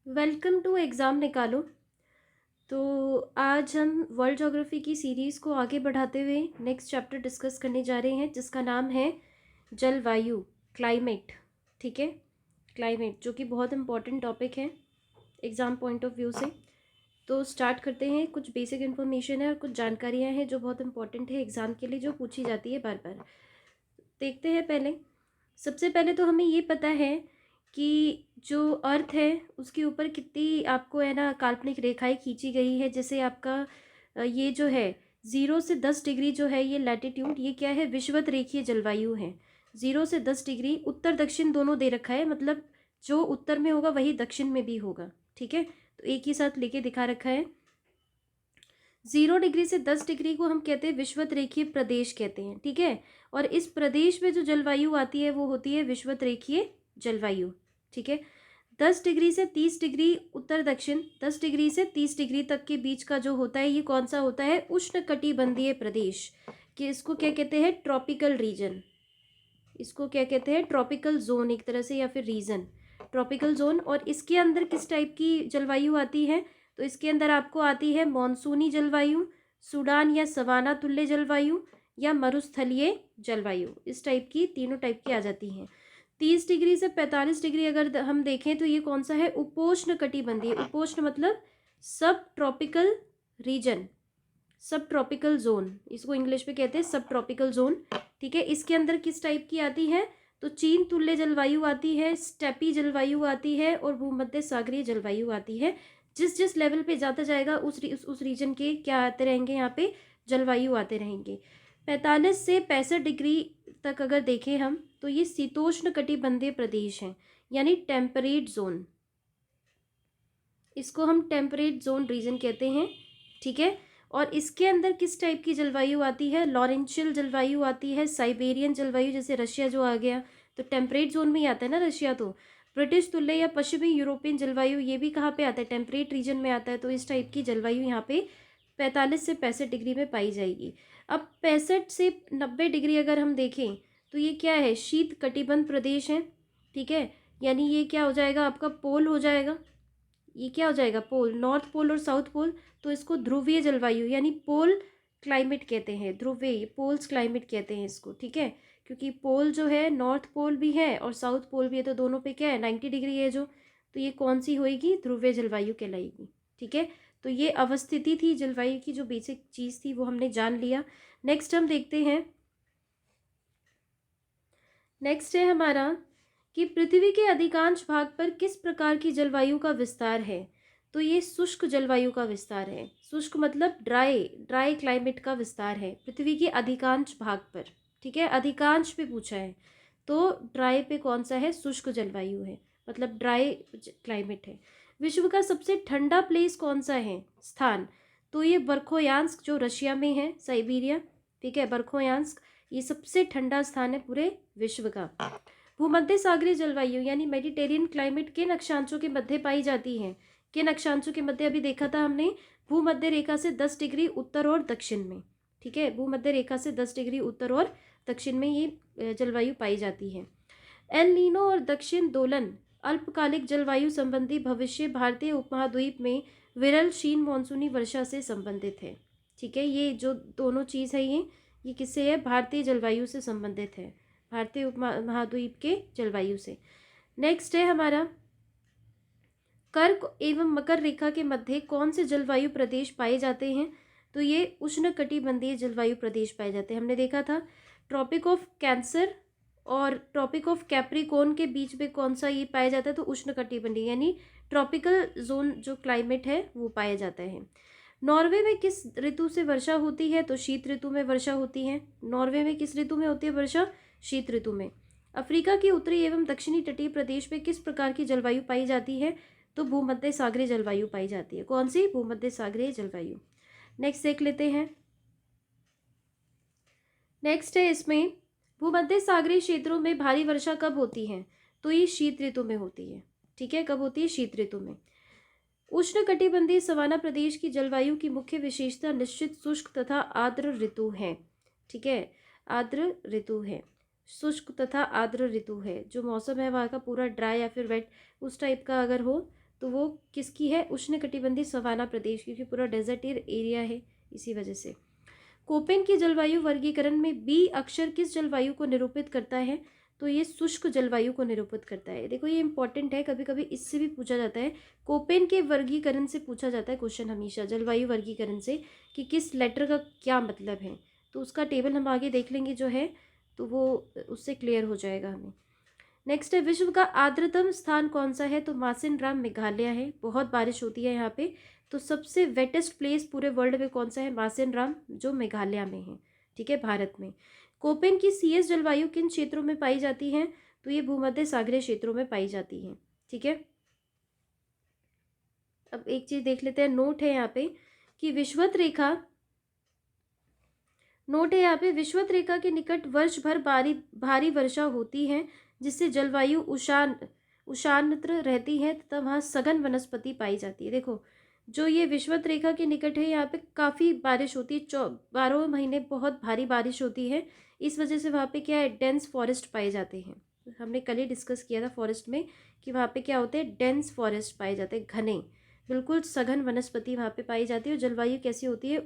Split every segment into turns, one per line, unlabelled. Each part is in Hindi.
वेलकम टू एग्ज़ाम निकालो। तो आज हम वर्ल्ड ज्योग्राफी की सीरीज़ को आगे बढ़ाते हुए नेक्स्ट चैप्टर डिस्कस करने जा रहे हैं, जिसका नाम है जलवायु, क्लाइमेट। ठीक है, क्लाइमेट जो कि बहुत इंपॉर्टेंट टॉपिक है एग्ज़ाम पॉइंट ऑफ व्यू से। तो स्टार्ट करते हैं। कुछ बेसिक इन्फॉर्मेशन है और कुछ जानकारियाँ हैं जो बहुत इंपॉर्टेंट है एग्ज़ाम के लिए, जो पूछी जाती है बार बार। देखते हैं। सबसे पहले तो हमें ये पता है कि जो अर्थ है उसके ऊपर कितनी आपको है ना काल्पनिक रेखाएं खींची गई है। जैसे आपका ये जो है 0 से 10 डिग्री जो है ये लैटिट्यूड, ये क्या है, विषुवत रेखीय जलवायु है। 0 से 10 डिग्री उत्तर दक्षिण दोनों दे रखा है, मतलब जो उत्तर में होगा वही दक्षिण में भी होगा। ठीक है, तो एक ही साथ लेके दिखा रखा है। 0 डिग्री से 10 डिग्री को हम कहते हैं विषुवत रेखीय प्रदेश कहते हैं। ठीक है, और इस प्रदेश में जो जलवायु आती है वो होती है विषुवत रेखीय जलवायु। ठीक है, 10 डिग्री से 30 डिग्री उत्तर दक्षिण, 10 डिग्री से 30 डिग्री तक के बीच का जो होता है ये कौन सा होता है, उष्ण कटिबंधीय प्रदेश। कि इसको क्या कहते हैं, ट्रॉपिकल रीजन। इसको क्या कहते हैं, ट्रॉपिकल जोन एक तरह से, या फिर रीजन, ट्रॉपिकल जोन। और इसके अंदर किस टाइप की जलवायु आती है, तो इसके अंदर आपको आती है मॉनसूनी जलवायु, सूडान या सवाना तुल्य जलवायु, या मरुस्थलीय जलवायु। इस टाइप की तीनों टाइप की आ जाती हैं। 30 डिग्री से 45 डिग्री अगर हम देखें तो ये कौन सा है, उपोष्ण कटिबंधीय। उपोष्ण मतलब सब ट्रॉपिकल रीजन, सब ट्रॉपिकल जोन, इसको इंग्लिश में कहते हैं सब ट्रॉपिकल जोन। ठीक है, इसके अंदर किस टाइप की आती है, तो चीन तुल्य जलवायु आती है, स्टेपी जलवायु आती है, और भूमध्य सागरीय जलवायु आती है। जिस जिस लेवल पे जाता जाएगा उस रीजन के क्या आते रहेंगे, यहाँ पे जलवायु आते रहेंगे। 45 से 65 डिग्री तक अगर देखें हम तो ये शीतोष्ण कटिबंधीय प्रदेश हैं, यानी टेम्परेट जोन। इसको हम टेम्परेट जोन रीजन कहते हैं। ठीक है, और इसके अंदर किस टाइप की जलवायु आती है, लॉरेंशियल जलवायु आती है, साइबेरियन जलवायु, जैसे रशिया जो आ गया तो टेम्परेट जोन में ही आता है ना रशिया। तो ब्रिटिश तुल्य या पश्चिमी यूरोपियन जलवायु, ये भी कहाँ पे आता है, टेम्परेट रीजन में आता है। तो इस टाइप की जलवायु यहाँ पे 45 से 65 डिग्री में पाई जाएगी। अब 65 से 90 डिग्री अगर हम देखें तो ये क्या है, शीत कटिबंध प्रदेश है। ठीक है, यानी ये क्या हो जाएगा, आपका पोल हो जाएगा। ये क्या हो जाएगा, पोल, नॉर्थ पोल और साउथ पोल। तो इसको ध्रुवीय जलवायु यानी पोल क्लाइमेट कहते हैं, ध्रुवीय पोल्स क्लाइमेट कहते हैं इसको। ठीक है, क्योंकि पोल जो है, नॉर्थ पोल भी है और साउथ पोल भी है, तो दोनों पे क्या है, 90 डिग्री है जो, तो ये कौन सी होएगी, ध्रुवीय जलवायु कहलाएगी। ठीक है, तो ये अवस्थिति थी जलवायु की, जो बेसिक चीज़ थी वो हमने जान लिया। नेक्स्ट हम देखते हैं, नेक्स्ट है हमारा कि पृथ्वी के अधिकांश भाग पर किस प्रकार की जलवायु का विस्तार है। तो ये शुष्क जलवायु का विस्तार है। शुष्क मतलब ड्राई, ड्राई क्लाइमेट का विस्तार है पृथ्वी के अधिकांश भाग पर। ठीक है, अधिकांश पे पूछा है, तो ड्राई पे कौन सा है, शुष्क जलवायु है, मतलब ड्राई क्लाइमेट है। विश्व का सबसे ठंडा प्लेस कौन सा है, स्थान, तो ये बर्खोयांस्क जो रशिया में है, साइबेरिया। ठीक है, बर्खोयांस्क ये सबसे ठंडा स्थान है पूरे विश्व का। भूमध्य सागरीय जलवायु यानी मेडिटेरियन क्लाइमेट किन अक्षांशों के मध्य पाई जाती है, किन अक्षांशों के मध्य, अभी देखा था हमने, भूमध्य रेखा से 10 डिग्री उत्तर और दक्षिण में। ठीक है, भूमध्य रेखा से 10 डिग्री उत्तर और दक्षिण में ये जलवायु पाई जाती है। एल नीनो और दक्षिण दोलन अल्पकालिक जलवायु संबंधी भविष्य भारतीय उपमहाद्वीप में विरल शीन मानसूनी वर्षा से संबंधित है। ठीक है, ये जो दोनों चीज़ है ये किससे है, भारतीय जलवायु से संबंधित है, भारतीय उपमहाद्वीप के जलवायु से। नेक्स्ट है हमारा, कर्क एवं मकर रेखा के मध्य कौन से जलवायु प्रदेश पाए जाते हैं, तो ये उष्ण कटिबंधीय जलवायु प्रदेश पाए जाते हैं। हमने देखा था ट्रॉपिक ऑफ कैंसर और ट्रॉपिक ऑफ कैप्रिकॉर्न के बीच में कौन सा ये पाया जाता है, तो उष्ण कटिबंधीय यानी ट्रॉपिकल जोन जो क्लाइमेट है वो पाया जाता है। नॉर्वे में किस ऋतु से वर्षा होती है, तो शीत ऋतु में वर्षा होती है। नॉर्वे में किस ऋतु में होती है वर्षा, शीत ऋतु में। अफ्रीका के उत्तरी एवं दक्षिणी तटीय प्रदेश में किस प्रकार की जलवायु पाई जाती है, तो भूमध्य सागरीय जलवायु पाई जाती है। कौन सी, भूमध्य सागरीय जलवायु। नेक्स्ट देख लेते हैं। नेक्स्ट है इसमें, भूमध्य सागरीय क्षेत्रों में भारी वर्षा कब होती है, तो ये शीत ऋतु में होती है। ठीक है, कब होती है, शीत ऋतु में। उष्ण कटिबंधीय सवाना प्रदेश की जलवायु की मुख्य विशेषता निश्चित शुष्क तथा आर्द्र ऋतु है। ठीक है, आर्द्र ऋतु है, शुष्क तथा आर्द्र ऋतु है। जो मौसम है वहाँ का पूरा ड्राई या फिर वेट उस टाइप का अगर हो तो वो किसकी है? उष्णकटिबंधीय सवाना प्रदेश, क्योंकि पूरा डेजर्ट एरिया है इसी वजह से। कोपेन की जलवायु वर्गीकरण में बी अक्षर किस जलवायु को निरूपित करता है? तो ये शुष्क जलवायु को निरूपित करता है। देखो ये इंपॉर्टेंट है, कभी कभी इससे भी पूछा जाता है। कोपेन के वर्गीकरण से पूछा जाता है क्वेश्चन हमेशा, जलवायु वर्गीकरण से, कि किस लेटर का क्या मतलब है। तो उसका टेबल हम आगे देख लेंगे जो है, तो वो उससे क्लियर हो जाएगा हमें। नेक्स्ट है, विश्व का आर्द्रतम स्थान कौन सा है? तो मासिनराम मेघालय है, बहुत बारिश होती है यहाँ पे। तो सबसे वेटेस्ट प्लेस पूरे वर्ल्ड में कौन सा है? मासिनराम, जो मेघालय में है, ठीक है, भारत में। कोपेन की सीएस जलवायु किन क्षेत्रों में पाई जाती है? तो ये भूमध्य सागरीय क्षेत्रों में पाई जाती है, ठीक है। अब एक चीज देख लेते हैं, नोट है यहाँ पे कि विषुवत रेखा, नोट है यहाँ पे, विषुवत रेखा के निकट वर्ष भर भारी वर्षा होती है, जिससे जलवायु उष्णाद्र रहती है तथा वहाँ सघन वनस्पति पाई जाती है। देखो जो ये विषुवत रेखा के निकट है, यहाँ पे काफ़ी बारिश होती है, 12 महीने बहुत भारी बारिश होती है। इस वजह से वहाँ पे क्या है? डेंस फॉरेस्ट पाए जाते हैं। हमने कल ही डिस्कस किया था फॉरेस्ट में कि वहाँ पे क्या होते हैं? डेंस फॉरेस्ट पाए जाते हैं, घने, बिल्कुल सघन वनस्पति वहाँ पे पाई जाती है। और जलवायु कैसी होती है?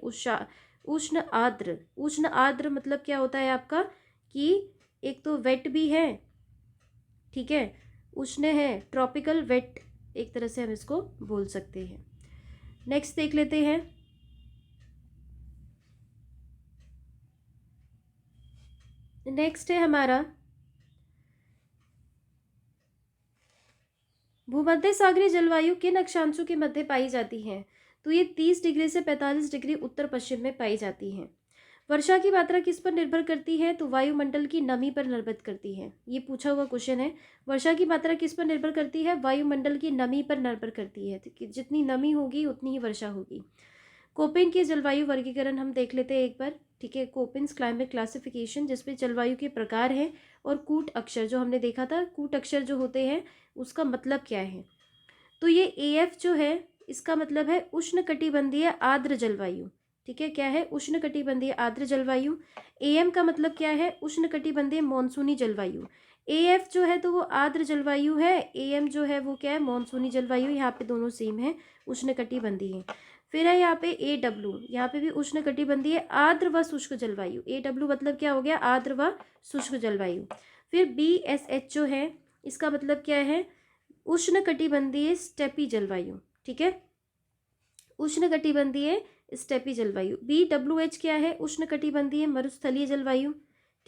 उष्ण आर्द्र। उष्ण आर्द्र मतलब क्या होता है आपका? कि एक तो वेट भी है, ठीक है, उष्ण है, ट्रॉपिकल वेट, एक तरह से हम इसको बोल सकते हैं। नेक्स्ट देख लेते हैं, नेक्स्ट है हमारा भूमध्य सागरीय जलवायु किन अक्षांशों के मध्य पाई जाती है? तो ये 30 डिग्री से 45 डिग्री उत्तर पश्चिम में पाई जाती है। वर्षा की मात्रा किस पर निर्भर करती है? तो वायुमंडल की नमी पर निर्भर करती है। ये पूछा हुआ क्वेश्चन है, वर्षा की मात्रा किस पर निर्भर करती है? वायुमंडल की नमी पर निर्भर करती है। तो जितनी नमी होगी उतनी ही वर्षा होगी। कोपेन के जलवायु वर्गीकरण हम देख लेते हैं एक बार, ठीक है। कोपेन्स क्लाइमेट क्लासिफिकेशन, जिसमें जलवायु के प्रकार हैं और कूट अक्षर जो हमने देखा था, कूट अक्षर जो होते हैं उसका मतलब क्या है। तो ये AF जो है इसका मतलब है उष्णकटिबंधीय आर्द्र जलवायु, ठीक है। क्या है? उष्णकटिबंधीय आर्द्र जलवायु। AM का मतलब क्या है? उष्णकटिबंधीय मानसूनी जलवायु। AF जो है तो वो आर्द्र जलवायु है, AM जो है वो क्या है? मानसूनी जलवायु। यहाँ पे दोनों सेम है, उष्णकटिबंधीय। फिर है यहाँ पे AW, यहाँ पे भी उष्णकटिबंधीय आर्द्र व शुष्क जलवायु। AW मतलब क्या हो गया? आर्द्र व शुष्क जलवायु। फिर BSH जो है इसका मतलब क्या है? उष्णकटिबंधीय स्टेपी जलवायु, ठीक है, उष्णकटिबंधीय स्टेपी जलवायु। BWH क्या है? उष्णकटिबंधीय मरुस्थलीय जलवायु,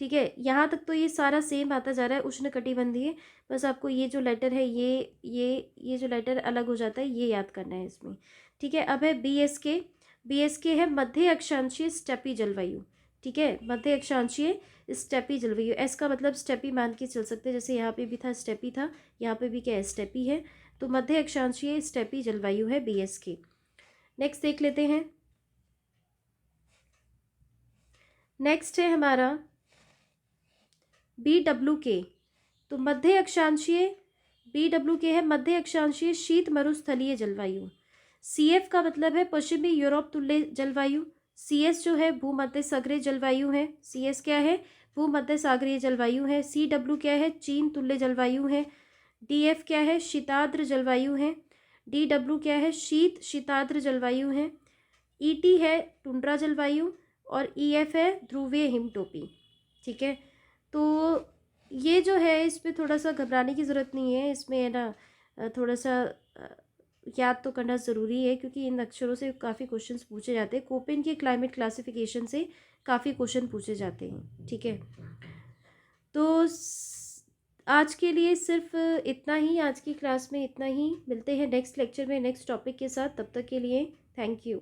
ठीक है। यहाँ तक तो ये सारा सेम आता जा रहा है, उष्णकटिबंधीय। बस आपको ये जो लेटर है, ये जो लेटर अलग हो जाता है, ये याद करना है इसमें, ठीक है। अब है BSK। BSK है मध्य अक्षांशीय स्टेपी जलवायु, ठीक है, मध्य अक्षांशीय स्टेपी जलवायु। एस का मतलब स्टेपी मान के चल सकते हैं, जैसे यहाँ पे भी था स्टेपी था, यहाँ पे भी क्या है? स्टेपी है। तो मध्य अक्षांशीय स्टेपी जलवायु है BSK। नेक्स्ट देख लेते हैं, नेक्स्ट है हमारा BWK। तो मध्य अक्षांशीय, BWK है मध्य अक्षांशीय शीत मरुस्थलीय जलवायु। CF का मतलब है पश्चिमी यूरोप तुल्य जलवायु। CS जो है भूमध्य सागरीय जलवायु है। CS क्या है? भूमध्य सागरीय जलवायु है। CW क्या है? चीन तुल्य जलवायु है। DF क्या है? शीताद्र जलवायु है। DW क्या है? शीत शीताद्र जलवायु है। ET है टुंड्रा जलवायु, और EF है ध्रुवीय हिमटोपी, ठीक है। तो ये जो है इस पर थोड़ा सा घबराने की ज़रूरत नहीं है, इसमें है ना थोड़ा सा याद तो करना ज़रूरी है, क्योंकि इन अक्षरों से काफ़ी क्वेश्चंस पूछे जाते हैं। कोपेन के क्लाइमेट क्लासिफिकेशन से काफ़ी क्वेश्चन पूछे जाते हैं, ठीक है। तो आज के लिए सिर्फ इतना ही, आज की क्लास में इतना ही। मिलते हैं नेक्स्ट लेक्चर में नेक्स्ट टॉपिक के साथ, तब तक के लिए थैंक यू।